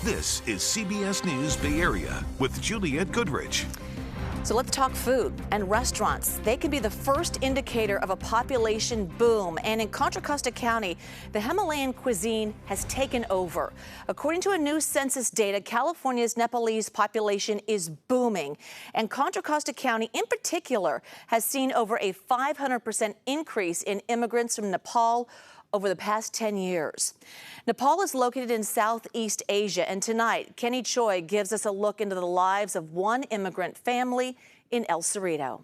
This is CBS News Bay Area with Juliette Goodrich. So let's talk food and restaurants. They can be the first indicator of a population boom. And in Contra Costa County, the Himalayan cuisine has taken over. According to a new census data, California's Nepalese population is booming. And Contra Costa County in particular has seen over a 500% increase in immigrants from Nepal over the past 10 years. Nepal is located in Southeast Asia, and tonight, Kenny Choi gives us a look into the lives of one immigrant family in El Cerrito.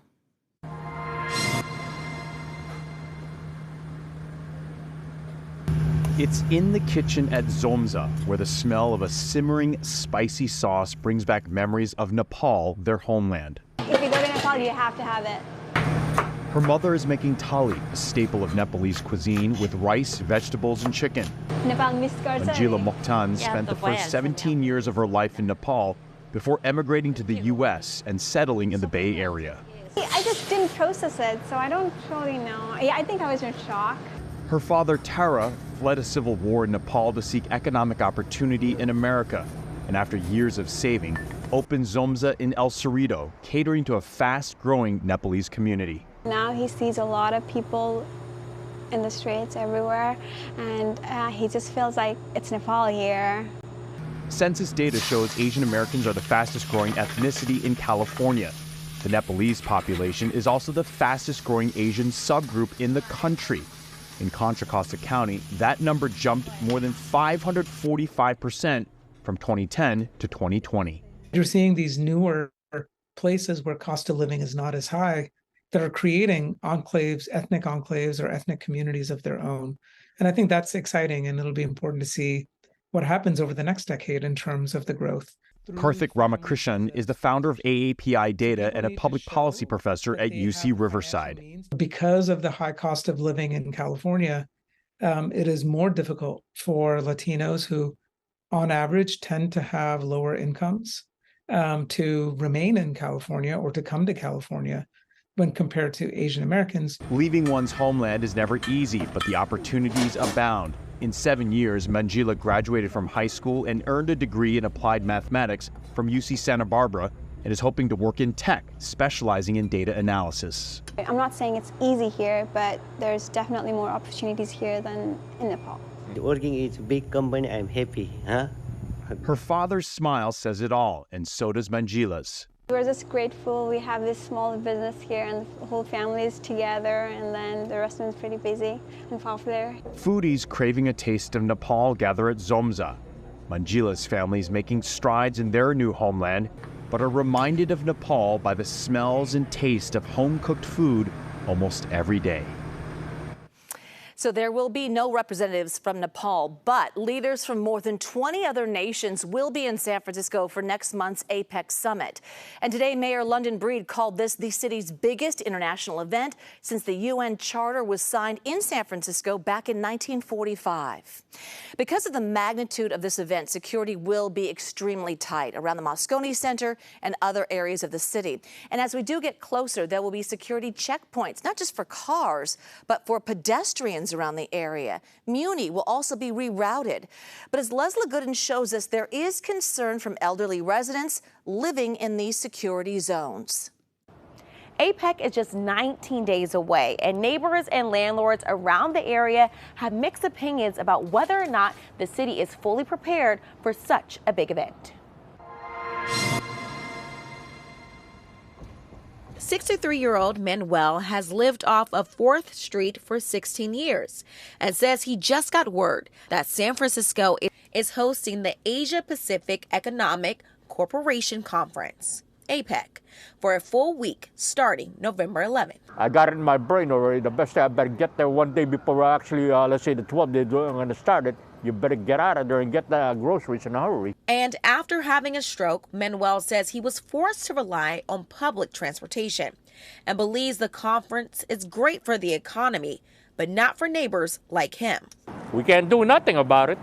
It's in the kitchen at Zomza, where the smell of a simmering, spicy sauce brings back memories of Nepal, their homeland. If you go to Nepal, you have to have it. Her mother is making thali, a staple of Nepalese cuisine, with rice, vegetables, and chicken. Manjila Mokhtan spent the first 17 years of her life in Nepal before emigrating to the U.S. and settling in the Bay Area. I just didn't process it, so I don't really know. I think I was in shock. Her father, Tara, fled a civil war in Nepal to seek economic opportunity in America, and after years of saving, opened Zomza in El Cerrito, catering to a fast-growing Nepalese community. Now he sees a lot of people in the streets everywhere, and he just feels like it's Nepal here. Census data shows Asian Americans are the fastest growing ethnicity in California. The Nepalese population is also the fastest growing Asian subgroup in the country. In Contra Costa County, that number jumped more than 545% from 2010 to 2020. You're seeing these newer places where cost of living is not as high that are creating enclaves, or ethnic communities of their own. And I think that's exciting, and it'll be important to see what happens over the next decade in terms of the growth. Karthik Ramakrishnan is the founder of AAPI Data and a public policy professor at UC Riverside. Because of the high cost of living in California, it is more difficult for Latinos who, on average, tend to have lower incomes to remain in California or to come to California when compared to Asian Americans. Leaving one's homeland is never easy, but the opportunities abound. In 7 years, Manjila graduated from high school and earned a degree in applied mathematics from UC Santa Barbara and is hoping to work in tech, specializing in data analysis. I'm not saying it's easy here, but there's definitely more opportunities here than in Nepal. Working in a big company, I'm happy. Her father's smile says it all, and so does Manjila's. We're just grateful we have this small business here and the whole family is together, and then the restaurant's pretty busy and popular. Foodies craving a taste of Nepal gather at Zomza. Manjila's family is making strides in their new homeland, but are reminded of Nepal by the smells and taste of home-cooked food almost every day. So there will be no representatives from Nepal, but leaders from more than 20 other nations will be in San Francisco for next month's APEC summit. And today, Mayor London Breed called this the city's biggest international event since the UN Charter was signed in San Francisco back in 1945. Because of the magnitude of this event, security will be extremely tight around the Moscone Center and other areas of the city. And as we do get closer, there will be security checkpoints, not just for cars, but for pedestrians around the area. Muni will also be rerouted. But as Leslie Gooden shows us, there is concern from elderly residents living in these security zones. APEC is just 19 days away, and neighbors and landlords around the area have mixed opinions about whether or not the city is fully prepared for such a big event. 63-year-old Manuel has lived off of 4th Street for 16 years and says he just got word that San Francisco is hosting the Asia Pacific Economic Corporation Conference, APEC, for a full week starting November 11th. I got it in my brain already. The best thing, I better get there one day before actually, let's say the 12th day I'm going to start it. You better get out of there and get the groceries in a hurry. And after having a stroke, Manuel says he was forced to rely on public transportation and believes the conference is great for the economy, but not for neighbors like him. We can't do nothing about it.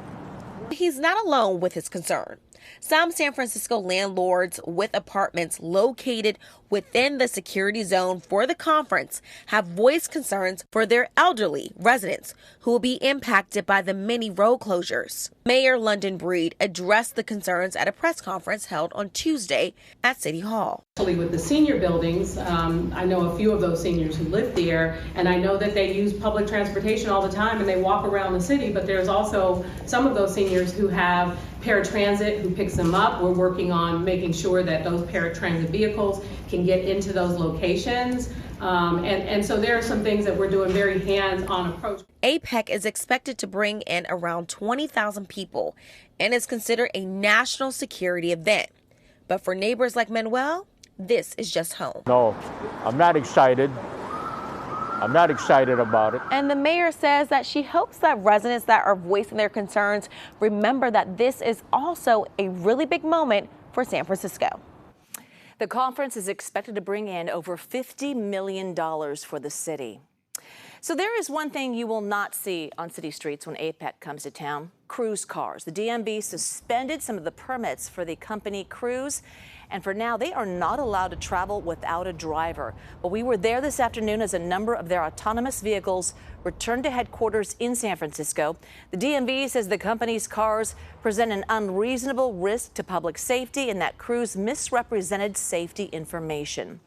He's not alone with his concern. Some San Francisco landlords with apartments located within the security zone for the conference have voiced concerns for their elderly residents who will be impacted by the many road closures. Mayor London Breed addressed the concerns at a press conference held on Tuesday at City Hall. With the senior buildings, I know a few of those seniors who live there, and I know that they use public transportation all the time and they walk around the city, but there's also some of those seniors who have paratransit who picks them up. We're working on making sure that those paratransit vehicles can get into those locations. And so there are some things that we're doing very hands-on approach. APEC is expected to bring in around 20,000 people and is considered a national security event. But for neighbors like Manuel, this is just home. No, I'm not excited. I'm not excited about it. And the mayor says that she hopes that residents that are voicing their concerns remember that this is also a really big moment for San Francisco. The conference is expected to bring in over $50 million for the city. So there is one thing you will not see on city streets when APEC comes to town: cruise cars. The DMV suspended some of the permits for the company Cruise, and for now they are not allowed to travel without a driver. But we were there this afternoon as a number of their autonomous vehicles returned to headquarters in San Francisco. The DMV says the company's cars present an unreasonable risk to public safety and that Cruise misrepresented safety information.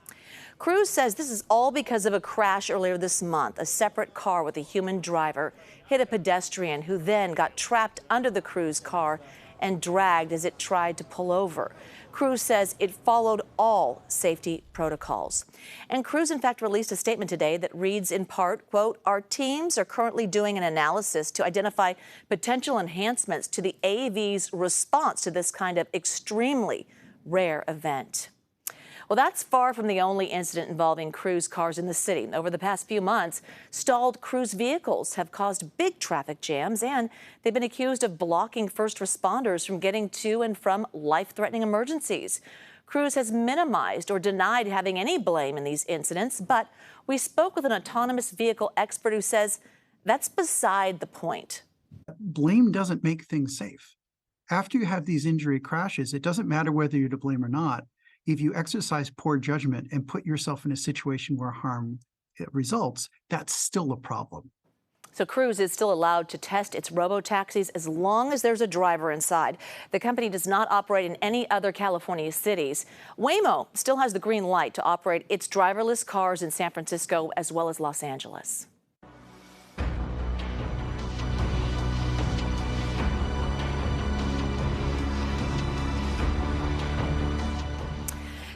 Cruise says this is all because of a crash earlier this month. A separate car with a human driver hit a pedestrian who then got trapped under the Cruise car and dragged as it tried to pull over. Cruise says it followed all safety protocols. And Cruise, in fact, released a statement today that reads in part, quote, "Our teams are currently doing an analysis to identify potential enhancements to the AV's response to this kind of extremely rare event." Well, that's far from the only incident involving Cruise cars in the city. Over the past few months, stalled Cruise vehicles have caused big traffic jams, and they've been accused of blocking first responders from getting to and from life-threatening emergencies. Cruise has minimized or denied having any blame in these incidents, but we spoke with an autonomous vehicle expert who says that's beside the point. Blame doesn't make things safe. After you have these injury crashes, it doesn't matter whether you're to blame or not. If you exercise poor judgment and put yourself in a situation where harm results, that's still a problem. So Cruise is still allowed to test its robo-taxis as long as there's a driver inside. The company does not operate in any other California cities. Waymo still has the green light to operate its driverless cars in San Francisco as well as Los Angeles.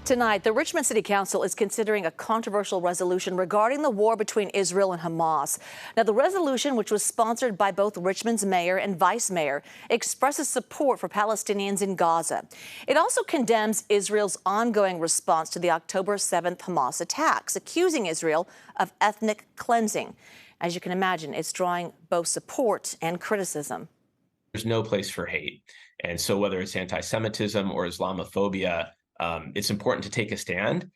Tonight, the Richmond City Council is considering a controversial resolution regarding the war between Israel and Hamas. Now, the resolution, which was sponsored by both Richmond's mayor and vice mayor, expresses support for Palestinians in Gaza. It also condemns Israel's ongoing response to the October 7th Hamas attacks, accusing Israel of ethnic cleansing. As you can imagine, it's drawing both support and criticism. There's no place for hate. And so whether it's anti-Semitism or Islamophobia, it's important to take a stand.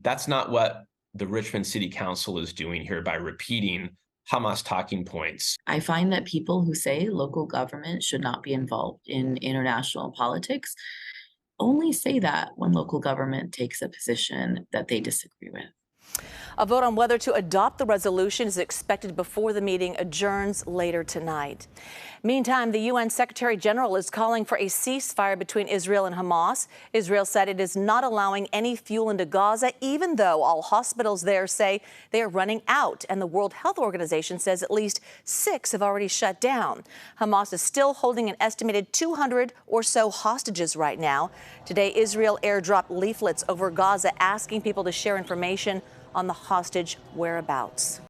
That's not what the Richmond City Council is doing here by repeating Hamas talking points. I find that people who say local government should not be involved in international politics only say that when local government takes a position that they disagree with. A vote on whether to adopt the resolution is expected before the meeting adjourns later tonight. Meantime, the UN Secretary General is calling for a ceasefire between Israel and Hamas. Israel said it is not allowing any fuel into Gaza, even though all hospitals there say they are running out. And the World Health Organization says at least 6 have already shut down. Hamas is still holding an estimated 200 or so hostages right now. Today, Israel airdropped leaflets over Gaza asking people to share information on the hostage whereabouts.